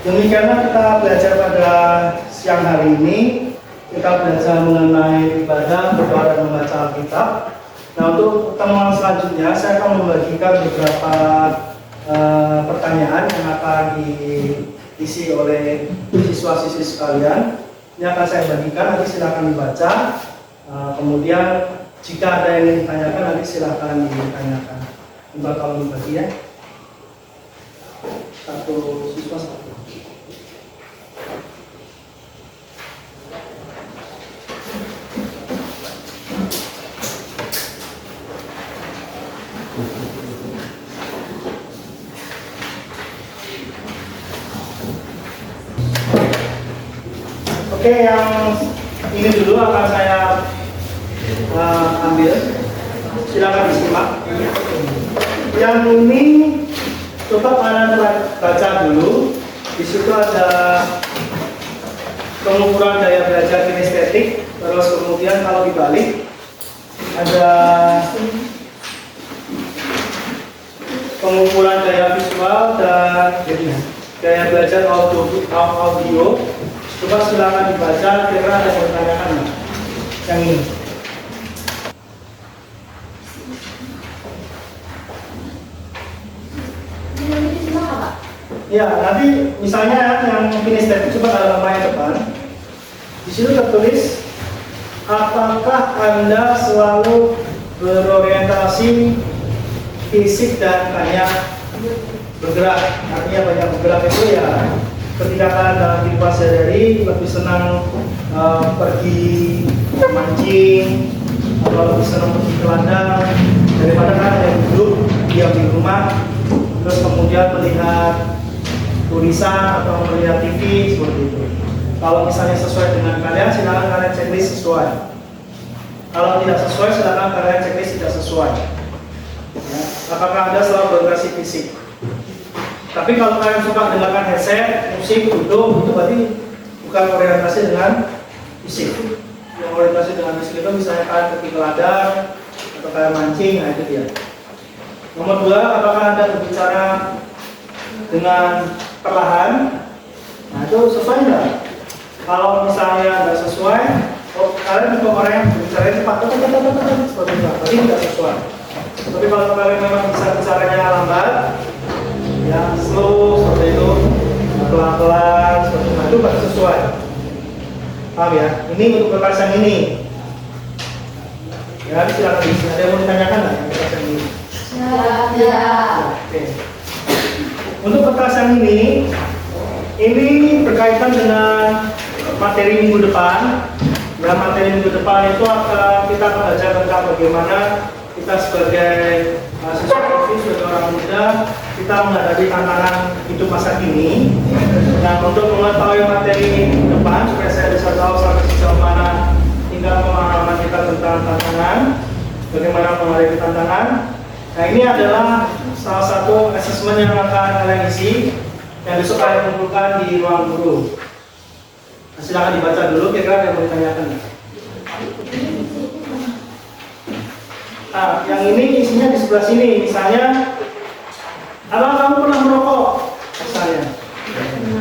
Demikianlah kita belajar pada siang hari ini. Kita belajar mengenai ibadah, berdoa, dan membaca Alkitab. Nah, untuk pertemuan selanjutnya saya akan membagikan beberapa pertanyaan yang akan diisi oleh siswa-siswi sekalian. Ini akan saya bagikan, nanti silakan dibaca. Kemudian jika ada yang ingin ditanyakan, nanti silakan ditanyakan. Coba kalau dibagi ya. Satu siswa satu. Oke, yang ini dulu akan saya ambil. Silakan disimak. Yang ini coba kalian baca dulu. Di situ ada pengukuran daya belajar kinestetik. Terus kemudian kalau dibalik ada pengukuran daya visual dan daya belajar audio. Coba silakan dibaca, kira-kira ada yang bertanyakan yang ini. Ya, nanti misalnya yang kinestetik coba ada namanya depan. Di situ tertulis, apakah Anda selalu berorientasi fisik dan banyak bergerak? Artinya banyak bergerak itu ya ketika kalian dalam kehidupan sehari-hari lebih senang pergi mancing atau lebih senang pergi ke ladang daripada kalian yang duduk diam di rumah terus kemudian melihat tulisan atau melihat TV seperti itu. Kalau misalnya sesuai dengan kalian, silakan kalian checklist sesuai. Kalau tidak sesuai, silakan kalian checklist tidak sesuai. Ya. Apakah Anda selalu berorientasi fisik? Tapi kalau kalian suka dengarkan headset, musik, duduk, itu berarti bukan orientasi dengan fisik. Yang orientasi dengan fisik itu misalnya kalian pergi ke ladang atau kalian mancing, nah itu dia. Nomor 2, apakah Anda berbicara dengan perlahan? Nah itu sesuai enggak? Kalau misalnya nggak sesuai, kalian juga orang yang berbicara cepat, seperti itu, berarti tidak sesuai. Tapi kalau kalian memang bisa bicaranya lambat, ya slow seperti itu, pelan-pelan seperti itu baru sesuai. Paham ya? Ini untuk kertas yang ini. Ya, silakan diisi. Ada yang mau ditanyakan nggak yang kertas yang ini? Ya. Oke. Untuk kertas yang ini berkaitan dengan materi minggu depan. Ya, materi minggu depan itu akan kita belajar tentang bagaimana kita sebagai siswa sebagai orang muda kita menghadapi tantangan hidup masa kini. Nah, untuk mengetahui materi depan supaya saya bisa tahu sampai sejauh mana tingkat pemahaman kita tentang tantangan, bagaimana menghadapi tantangan. Nah, ini adalah salah satu asesmen yang akan kalian isi yang besok kalian kumpulkan di ruang guru. Nah, silakan dibaca dulu, kira-kira yang mau ditanyakan. Nah, yang ini isinya di sebelah sini. Misalnya, apakah kamu pernah merokok? Misalnya,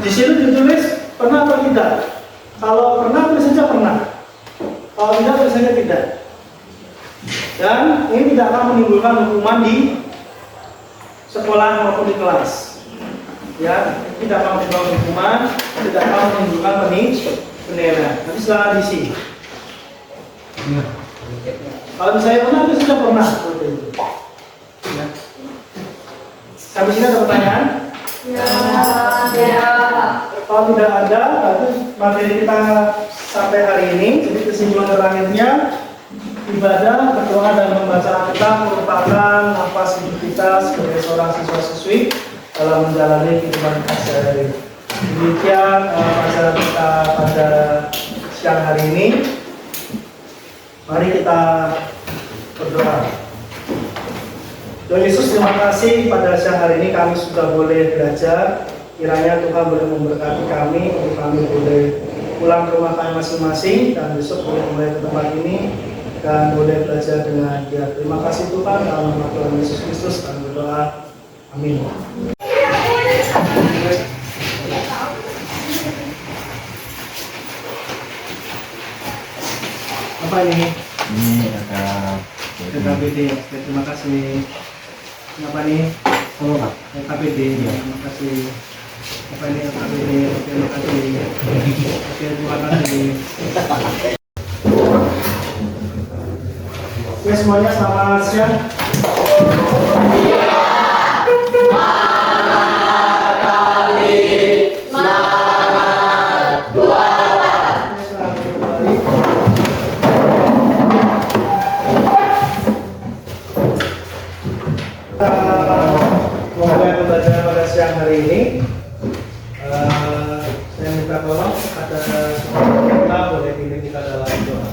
di sini ditulis pernah atau tidak. Kalau pernah, tulis saja pernah. Kalau tidak, tulis saja tidak. Dan ini tidak akan menimbulkan hukuman di sekolah maupun di kelas. Ya, tidak akan menimbulkan hukuman, tidak akan menimbulkan penilaian. Nanti silakan diisi. Kalau misalnya pernah, itu sudah pernah. Ya. Sampai sini ada pertanyaan? Ya. Kalau tidak ada, berarti materi kita sampai hari ini. Jadi kesimpulan terakhirnya, ibadah, berdoa, dan membaca Alkitab merupakan nafas hidup kita sebagai seorang siswa-siswi dalam menjalani kehidupan kita sehari-hari. Demikian acara kita pada siang hari ini. Mari kita berdoa. Tuhan Yesus, terima kasih pada siang hari ini kami sudah boleh belajar. Kiranya Tuhan boleh memberkati kami, untuk kami boleh pulang ke rumah kami masing-masing dan besok boleh kembali ke tempat ini dan boleh belajar dengan dia. Terima kasih Tuhan, dalam nama Tuhan Yesus Kristus kami berdoa. Amin. Apa ini? Ini ada KPD. Terima kasih. Apa nih? oh Pak. KPD. Terima kasih. Apa ini KPD? Terima kasih. Oke, terima kasih. Oke, semuanya selamat siang. Mulai pembelajaran pada siang hari ini. Saya minta tolong ada kita boleh pilih kita dalam doa.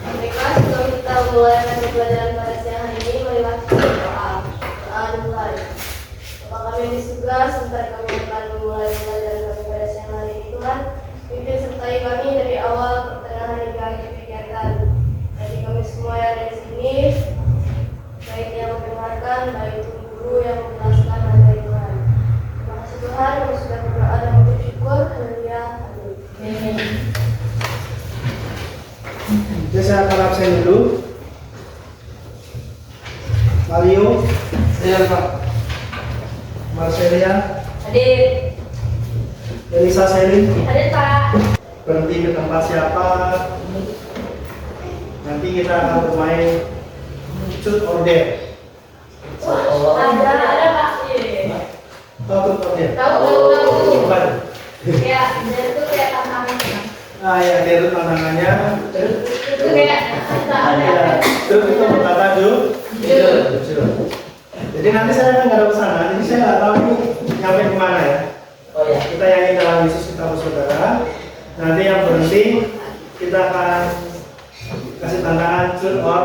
Baiklah, sebelum kita mulai pembelajaran pada siang hari ini, marilah kita berdoa. Doa dimulai. Bapa kami yang di surga, sebentar kami akan memulai pembelajaran kami pada siang hari ini. Tuhan, pimpin sertai kami dari awal pertengahan hingga akhir kegiatan. Jadi kami semua yang ada di sini, baik yang mendengarkan, baik itu guru yang menjelaskan, dan baik Tuhan. Terima kasih Tuhan, kami sudah berdoa dan bersyukur. Haleluya. Amin. Jadi saya akan absen dulu. Mario, Iya Pak. Marcelia, Hadir. Elisa Selin. Hadir Pak. Berhenti ke tempat siapa? Nanti kita akan bermain shoot or dare. Ada Pak. Iya. Tahu shoot or dare? Tahu. Bukan. Ya, dan itu kayak tantangan. Ah ya, dare itu tantangannya. Itu kayak Ya, shoot itu berkata jujur. Jadi nanti saya akan nggak ada pesanan, jadi saya nggak tahu ini nyampe kemana ya. Oh ya. Kita nyanyi dalam Yesus kita bersaudara. Nanti yang berhenti kita akan kasih tantangan shoot or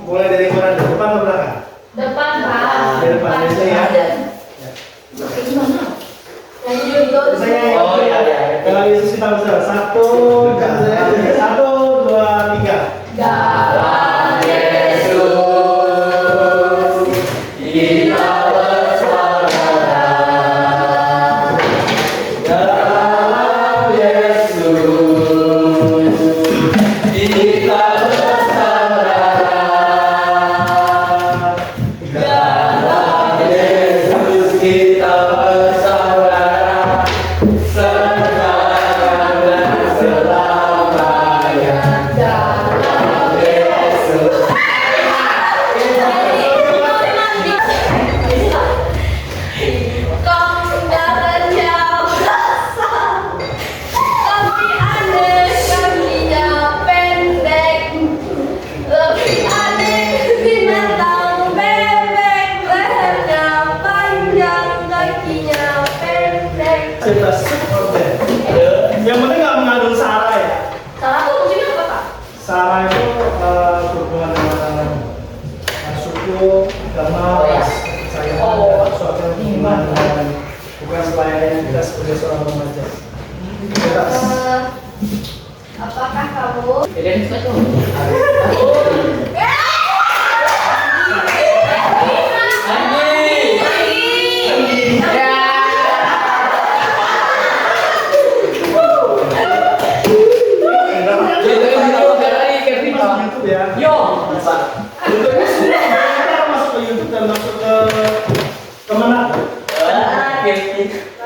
mulai dari mana? Dari depan ke belakang? depan Pak. Dari depan biasanya ya. Nyanyi dulu. Saya Oh iya iya. dalam Yesus kita bersaudara. Satu, dua, tiga. Dalam Yesus kita bersaudara. Dalam Yesus kita bersaudara. Dalam Yesus kita bersaudara. Sekarang dan selamanya. Dalam Yesus. Kau tinggalkan jauh rasa, tapi aneh kakinya pendek. Lebih aneh binatang bebek, lehernya panjang, kakinya pendek. Cerita shoot or dare. Yang penting nggak mengandung sara ya. Salah tuh fungsinya apa Pak? Sara itu berhubungan dengan suku, agama, kepercayaan, sesuatu yang berhubungan dengan bukan pelayanan kita sebagai seorang remaja. Bebas. Apakah kamu Jadi itu YouTube ya. Yo. YouTubenya sudah kita masuk ke YouTube dan masuk ke kemana?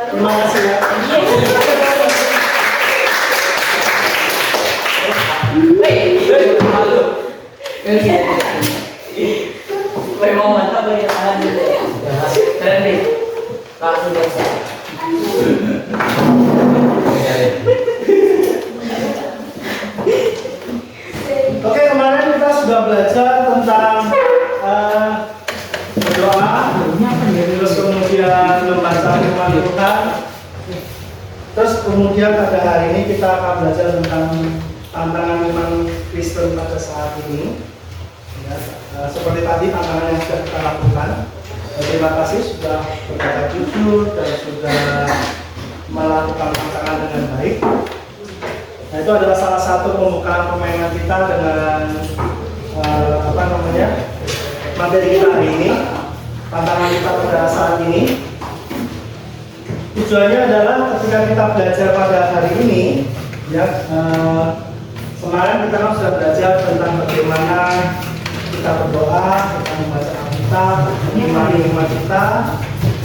Terima kasih ya. Mau mantap ya tangan dulu ya. Keren nih. Langsung biasa. Oke, kemarin kita sudah belajar tentang berdoa, terus kemudian membaca firman Tuhan, terus kemudian pada hari ini kita akan belajar tentang tantangan iman Kristen pada saat ini. Ya, seperti tadi tantangan yang sudah kita lakukan. Terima kasih sudah berkata jujur dan sudah melakukan tantangan dengan baik. Nah, itu adalah salah satu pembukaan permainan kita dengan materi kita hari ini, tantangan kita pada saat ini. Tujuannya adalah ketika kita belajar pada hari ini, Ya, kemarin kita kan sudah belajar tentang bagaimana kita berdoa, kita membaca Alkitab, mengimani iman kita.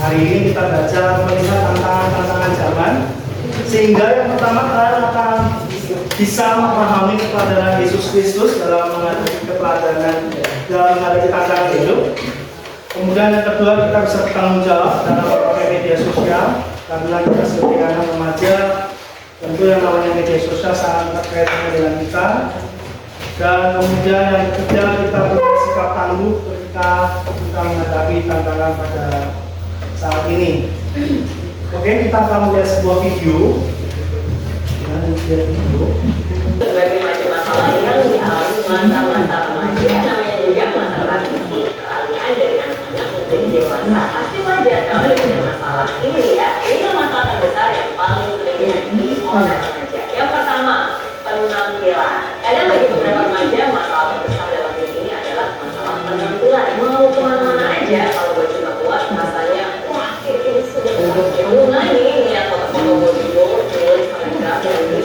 Hari ini kita belajar melihat tantangan-tantangan zaman, sehingga yang pertama kalian akan bisa memahami keteladanan Yesus Kristus dalam menghadapi keteladanan dalam menghadapi tantangan hidup. Kemudian yang kedua, kita bisa bertanggung jawab dalam memakai media sosial, karena kita sebagai anak remaja tentu yang namanya media sosial sangat terkait dengan kita. Dan kemudian yang ketiga, kita punya sikap tangguh ketika kita menghadapi tantangan pada saat ini. Oke, kita akan melihat sebuah video. Berbagai macam masalah yang dialami masa-masa remaja, namanya juga masalah kealian dari anak-anak menjadi dewasa. Pasti wajar kalau ada masalah ini ya. Ini masalah terbesar yang paling sering dihadapi oleh remaja. Yang pertama, penampilan. Kadang bagi beberapa remaja masalah terbesar dalam hidup ini adalah masalah penampilan. Mau kemana-mana aja kalau baju nggak kuat, rasanya wah ini sudah mulai nih ya foto-foto body tulis selebgram dan rasanya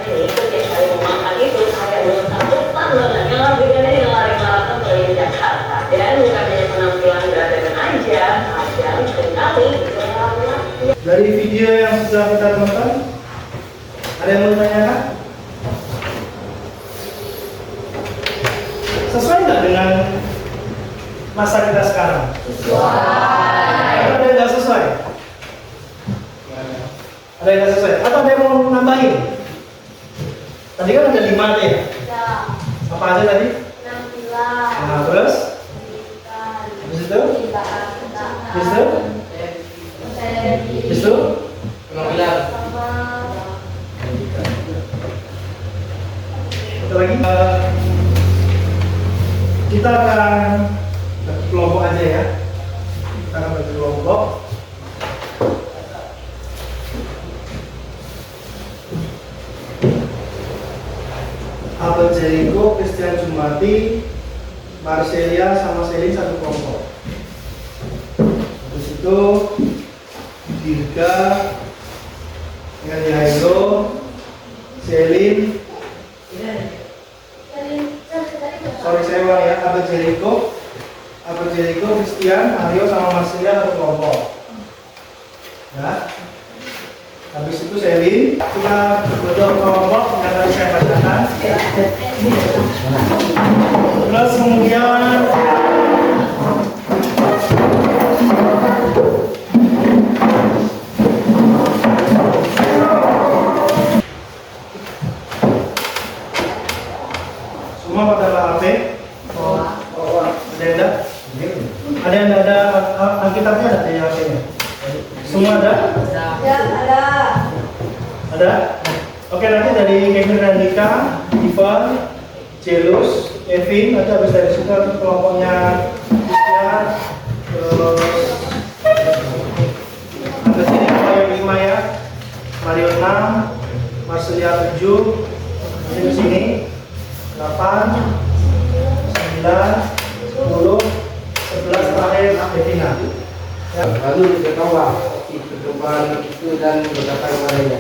ini setiap kali memakan itu kayak belum satukan banget yang harganya yang lari maraton keliling Jakarta. Dan bukan hanya penampilan beragam aja, ada seringkali Dari video yang sudah kita tonton, ada yang mau ditanyakan? Sesuai nggak dengan masa kita sekarang? Sesuai. Ada yang nggak sesuai? Ada yang nggak sesuai? Atau ada yang mau nambahin? Tadi kan ada 5 deh. Ya, Apa aja tadi? penampilan, Nah, terus? pendidikan, Habis itu? cintaan, Habis itu? Habis itu? Penampilan. sama Satu lagi. Kita akan bagi kelompok aja ya. Kita akan bagi kelompok. Abel Jericho, Christian Jumati, Marcelia sama Selin satu kelompok. Habis itu Dirga, Hairo, Selin, sorry saya ulang ya, Abel Jericho, Christian, Aryo sama Marcelia satu kelompok. Ya. Habis itu Selin, kita berdua kelompok yang tadi saya bacakan. Terus kemudian semua pada HP? Ada yang ada? Ada yang ada Alkitabnya ada di HP-nya? Semua ada? ya ada. Ada? Oke, nanti dari Kevin Randika, Ivan, Jelus, Kevin, nanti habis dari situ kelompoknya Christian, terus habis ini Mario 5 ya, Mario 6, Marcelia 7, nanti ke sini 8, 9, 10, 11 terakhir Devina. Ya. Lalu berdoa di depan itu dan berkata kepadanya,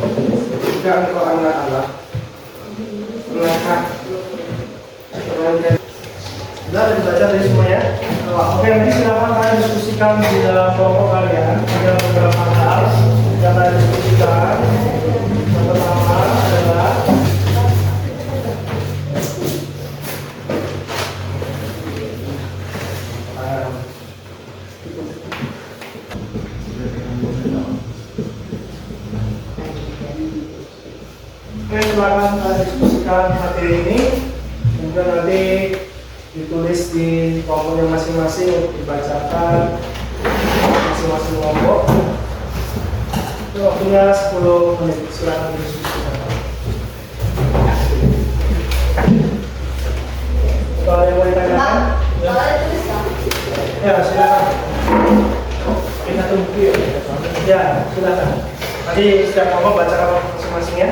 jika engkau anak Allah, pernahkah Sudah dibaca dari semuanya. Oke, nanti silakan kalian diskusikan di dalam kelompok kalian. Ada beberapa hal yang kalian diskusikan. Yang pertama adalah oke, silakan kalian diskusikan materi ini. Kemudian nanti ditulis di kelompoknya masing-masing untuk dibacakan masing-masing kelompok. Itu waktunya 10 menit. Silakan didiskusikan. Kalau yang mau ditanyakan, ya, Kalau itu bisa. ya silakan. Kita tunggu ya. Ya, silakan. Nanti setiap kelompok bacakan masing-masing ya.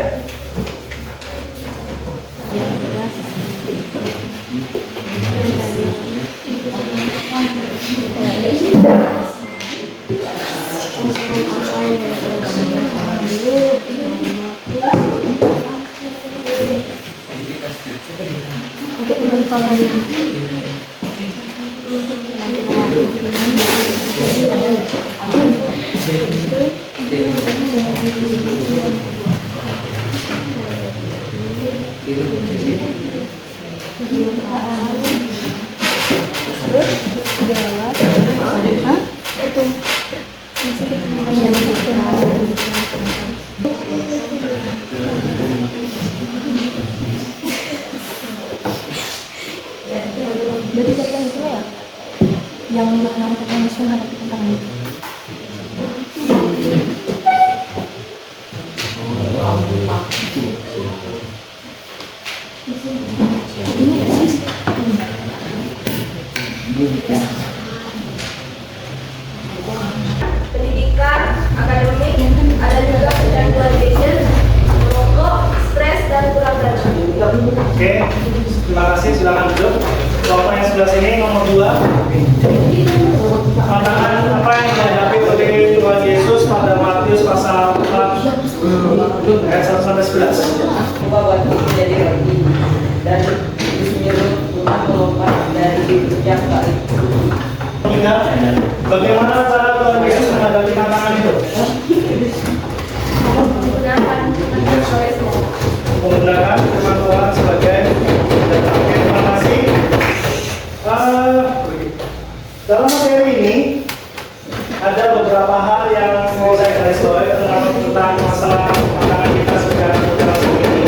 Jadi siapa yang itu ya? Yang mengamankan musuh hadapi tantangan itu. Pendidikan, akademik, ada juga kecanduan gadget, merokok, stres, dan kurang dana. Oke, terima kasih. Silakan duduk. Kelompok yang sebelah sini nomor 2. Tantangan apa yang dihadapi oleh Tuhan Yesus pada Matius pasal 4 ayat 1 sampai 11. Coba buat menjadi roti dan menyuruh Tuhan melompat dari setiap kali. Ingat, bagaimana cara Tuhan Yesus menghadapi tantangan itu? Menggunakan Menggunakan firman Tuhan sebagai data. Oke, terima kasih. Dalam materi ini ada beberapa hal yang mau saya garis bawahi tentang masalah tantangan kita secara generasi ini.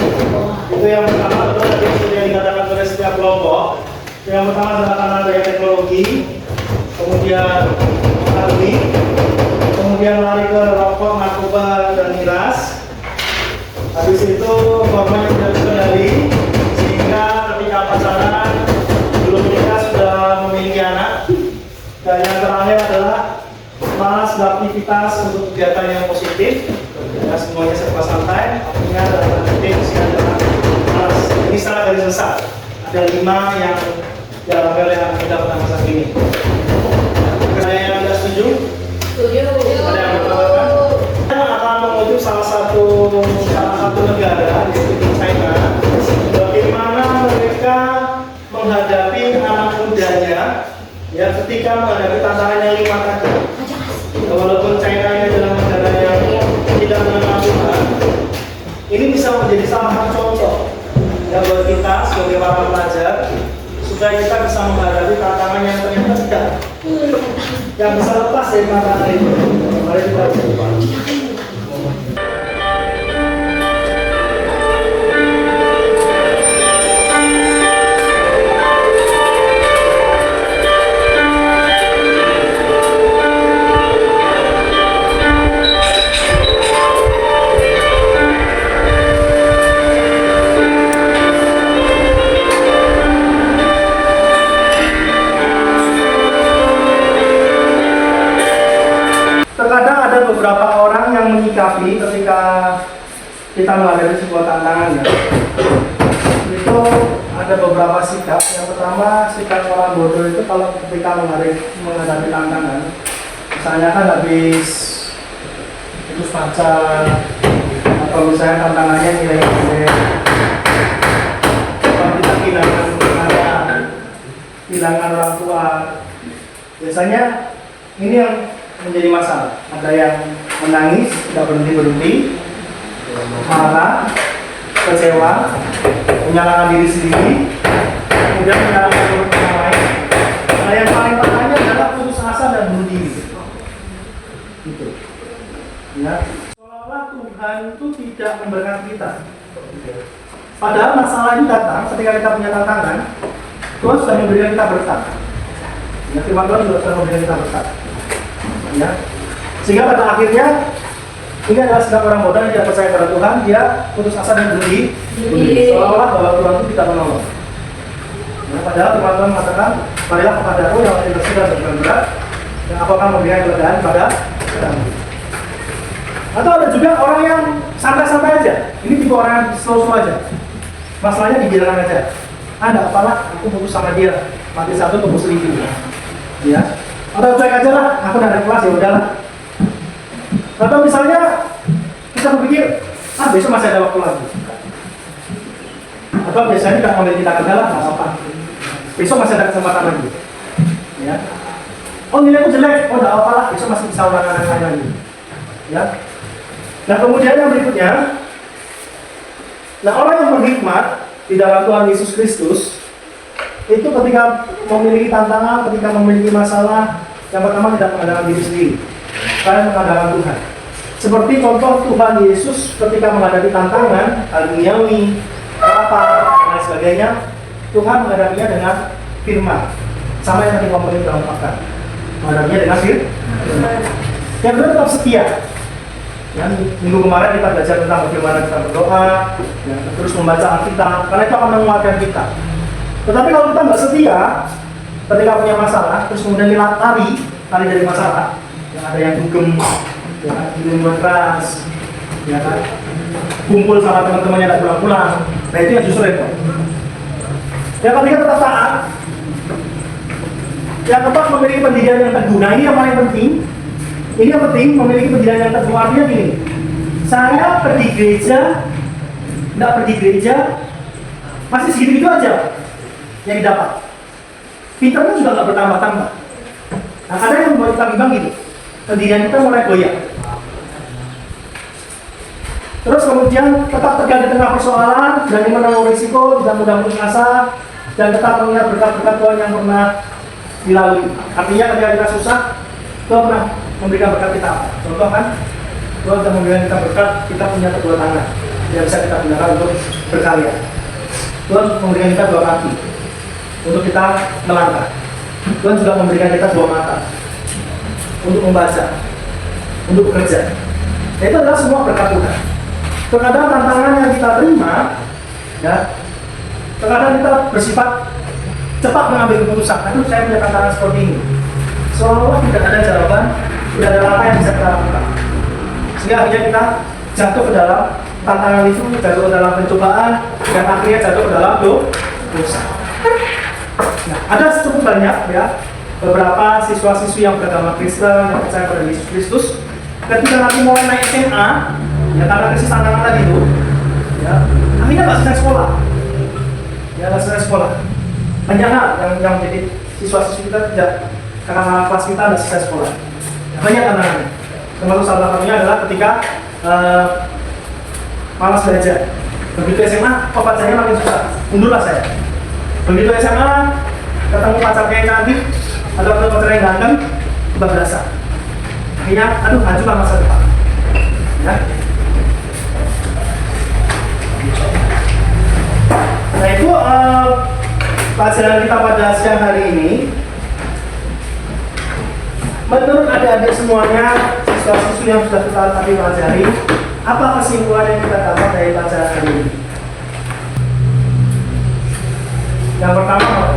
Itu yang pertama adalah tadi sudah dikatakan oleh setiap kelompok. Yang pertama adalah tantangan dari teknologi, kemudian ekonomi, kemudian lari ke rokok, narkoba, dan miras. Habis itu hormon yang tidak terkendali, sehingga ketika pacaran belum menikah sudah memiliki anak. Dan yang terakhir adalah malas beraktivitas untuk kegiatan yang positif. Ya, semuanya serba santai. Artinya dalam titik adalah malas. Ini secara garis besar. Ada 5 yang dialami oleh anak muda pada masa kini. Ada yang tidak setuju? Setuju. Ada yang berpendapat? Saya akan mengujuk salah satu negara, yaitu China, bagaimana mereka menghadapi anak mudanya ya ketika menghadapi tantangan yang 5 tadi. Walaupun China ini adalah negara yang tidak mengenal Tuhan, ini bisa menjadi salah satu contoh ya buat kita sebagai para pelajar, supaya kita bisa menghadapi tantangan yang ternyata tidak yang bisa lepas dari tantangan itu. Mari kita coba. Terkadang ada beberapa orang yang menyikapi ketika kita menghadapi sebuah tantangan ya. Itu ada beberapa sikap. Yang pertama, sikap orang bodoh itu kalau ketika menghadapi tantangan, misalnya kan habis putus pacar, atau misalnya tantangannya nilai jelek, atau kita kehilangan anak, kehilangan orang tua. Biasanya ini yang menjadi masalah. Ada yang menangis, tidak berhenti, marah, kecewa, menyalahkan diri sendiri, kemudian menyalahkan orang lain. Nah, yang paling parahnya adalah putus asa dan bunuh diri. Gitu. Ya. Seolah-olah Tuhan itu tidak memberkati kita. Padahal masalah itu datang ketika kita punya tantangan. Tuhan sudah memberikan kita berkat. Ya, firman Tuhan sudah memberikan kita berkat. Ya. Sehingga pada akhirnya ini adalah sikap orang bodoh yang tidak percaya pada Tuhan, dia putus asa dan bunuh diri, seolah-olah bahwa Tuhan itu tidak menolong. Ya, padahal Tuhan mengatakan, marilah kepada Aku yang lebih bersih dan berat, yang Aku akan memberikan kelegaan pada kamu. Atau ada juga orang yang santai-santai aja. Ini tipe orang yang slow-slow aja. Masalahnya di jalan aja. Ada apalah, aku putus sama dia, mati satu tunggu 1000. Ya. Atau cuek aja lah, aku udah ada kelas ya udahlah. Atau misalnya kita berpikir, besok masih ada waktu lagi. Atau biasanya kita ambil tindakan galah, nggak apa-apa. Besok masih ada kesempatan lagi. Ya. Oh nilaiku jelek, nggak apa-apa lah, besok masih bisa ulangan lagi. Ya. Nah kemudian yang berikutnya, nah orang yang berhikmat di dalam Tuhan Yesus Kristus itu ketika memiliki tantangan, ketika memiliki masalah, yang pertama tidak mengandalkan diri sendiri, kalian mengandalkan Tuhan. Seperti contoh Tuhan Yesus ketika menghadapi tantangan, duniawi, lapar, dan sebagainya, Tuhan menghadapinya dengan firman. Sama yang tadi ngomongin dalam pakar, menghadapinya dengan firman. Yang kedua tetap setia. Ya, minggu kemarin kita belajar tentang bagaimana kita berdoa, ya, terus membaca Alkitab, karena itu akan menguatkan kita. Tetapi kalau kita nggak setia, ketika punya masalah, terus kemudian lari dari masalah, yang ada yang dugem, ya, minum keras, ya kan, kumpul sama teman-temannya tidak pulang-pulang, nah itu yang justru repot. Yang ketiga tetap taat, yang keempat memiliki pendidikan yang teguh. Nah ini yang paling penting. Ini yang penting, memiliki pendidikan yang teguh. Artinya gini, saya pergi gereja, tidak pergi gereja, masih segitu-gitu aja yang didapat. Pinternya juga nggak bertambah-tambah. Nah kadang yang membuat kita bimbang gitu, pendidikan kita mulai goyah. Terus kemudian tetap tegar di tengah persoalan, berani menanggung risiko, tidak mudah putus asa, dan tetap mengingat berkat-berkat Tuhan yang pernah dilalui. Artinya ketika kita susah, Tuhan pernah memberikan berkat kita. Contoh kan, Tuhan sudah memberikan kita berkat, kita punya kedua tangan yang bisa kita gunakan untuk berkarya. Tuhan memberikan kita dua kaki untuk kita melangkah. Tuhan juga memberikan kita dua mata untuk membaca, untuk bekerja. Nah, itu adalah semua berkat Tuhan. Terkadang tantangan yang kita terima, ya, terkadang kita bersifat cepat mengambil keputusan. Aduh, saya punya tantangan seperti ini. Seolah-olah tidak ada jawaban, tidak ada langkah yang bisa kita lakukan. Sehingga akhirnya kita jatuh ke dalam tantangan itu, jatuh ke dalam pencobaan, dan akhirnya jatuh ke dalam dosa. Nah, ada cukup banyak ya beberapa siswa-siswi yang beragama Kristen yang percaya pada Yesus Kristus. Ketika nanti mulai naik SMA, ya karena krisis tantangan tadi itu, ya akhirnya nggak selesai sekolah, ya nggak selesai sekolah. Banyak hal yang menjadi siswa-siswi kita tidak, karena kelas kita nggak selesai sekolah. Ya, banyak tantangannya. Termasuk salah satunya adalah ketika malas belajar. Begitu SMA, pacarnya makin susah, mundurlah saya. Begitu SMA, ketemu pacar kayak cantik atau ketemu pacar yang ganteng, kebablasan. Akhirnya, aduh, hancurlah masa depan. Ya. Nah itu pelajaran kita pada siang hari ini. Menurut adik-adik semuanya, siswa-siswi yang sudah kita tadi pelajari, apa kesimpulan yang kita dapat dari pelajaran hari ini? Yang pertama,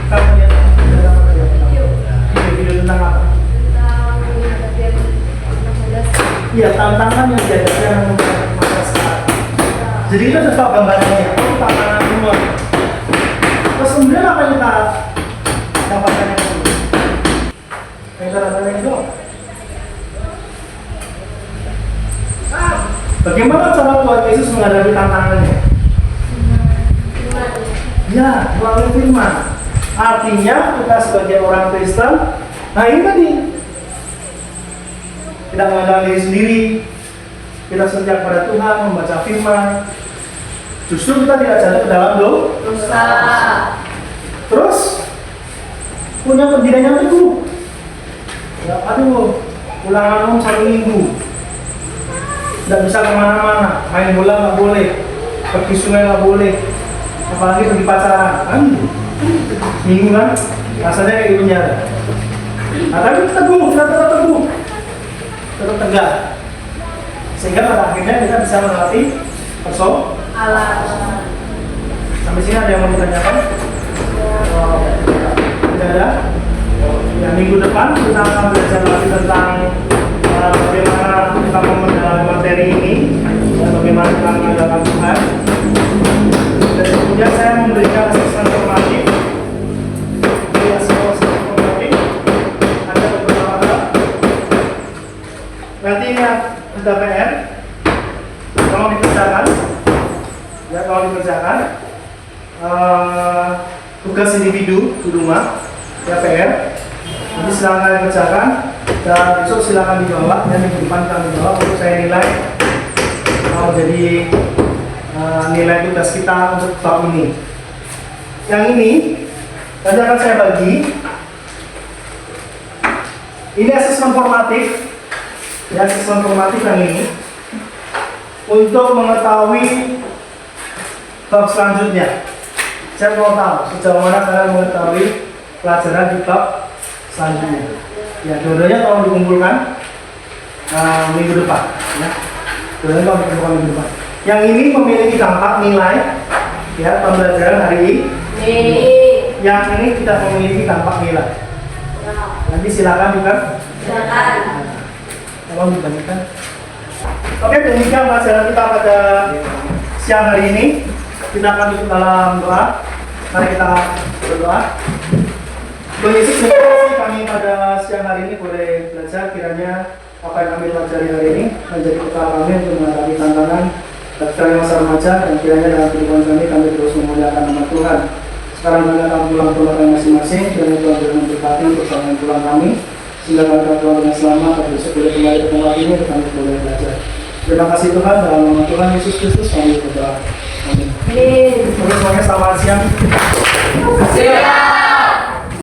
kamu lihat video tentang apa? Iya, tantangan yang dihadapi yang masa sekarang. Jadi itu tetap gambarannya, itu tantangan semua. Terus kemudian apa yang kita dapatkan yang itu? Yang kita dapatkan itu? Bagaimana cara Tuhan Yesus menghadapi tantangannya? Ya, melalui firman. Artinya kita sebagai orang Kristen, nah ini tadi tidak mengandalkan diri sendiri, kita setia kepada Tuhan, membaca firman. Justru kita tidak jatuh ke dalam dosa. Terus punya pendirian yang teguh. Ya, aduh, ulangan 1 minggu. Tidak bisa kemana-mana, main bola nggak boleh, pergi sungai nggak boleh, apalagi pergi pacaran, kan? Minggu kan, rasanya kayak gitu penjara. Nah tapi teguh, kita tetap teguh, tetap tegak, sehingga pada akhirnya kita bisa melatih persoalan. Sampai sini ada yang mau ditanyakan? Tidak ada? Ya minggu depan kita akan belajar lagi tentang bagaimana kita memandang materi ini dan bagaimana kita mengandalkan Tuhan. Dan kemudian saya memberikan asesmen formatif. Di asesmen formatif ada nanti ini ada PR. Tolong dikerjakan. Ya, kalau dikerjakan. Tugas individu di rumah, ya PR. Nanti silakan kerjakan dan besok silakan dibawa dan minggu depan akan dibawa untuk saya nilai jadi nilai tugas kita untuk bab ini. Yang ini nanti akan saya bagi. Ini asesmen formatif, ya asesmen formatif yang ini untuk mengetahui bab selanjutnya. Saya mau tahu sejauh mana kalian mengetahui pelajaran di bab selanjutnya. Ya, dua-duanya tolong dikumpulkan minggu depan. Ya, dua-duanya tolong dikumpulkan minggu depan. Yang ini memiliki dampak nilai, ya pembelajaran hari ini. Yang ini tidak memiliki dampak nilai. Nanti silakan juga. Tolong dibagikan. Oke, demikian pelajaran kita pada siang hari ini. Kita akan duduk dalam doa. Mari kita berdoa. Tuhan Yesus, terima kasih kami pada siang hari ini boleh belajar kiranya apa yang kami pelajari hari ini menjadi bekal kami untuk menghadapi tantangan dan masa remaja, dan kiranya dalam kehidupan kami terus memuliakan nama Tuhan. Sekarang kami akan pulang ke rumah masing-masing, kiranya Tuhan boleh memberkati perjalanan pulang kami sehingga kami akan pulang dengan selamat dan besok boleh kembali ke tempat ini dan kami boleh belajar. Terima kasih Tuhan, dalam nama Tuhan Yesus Kristus kami berdoa. Amin. Oke, semuanya selamat siang.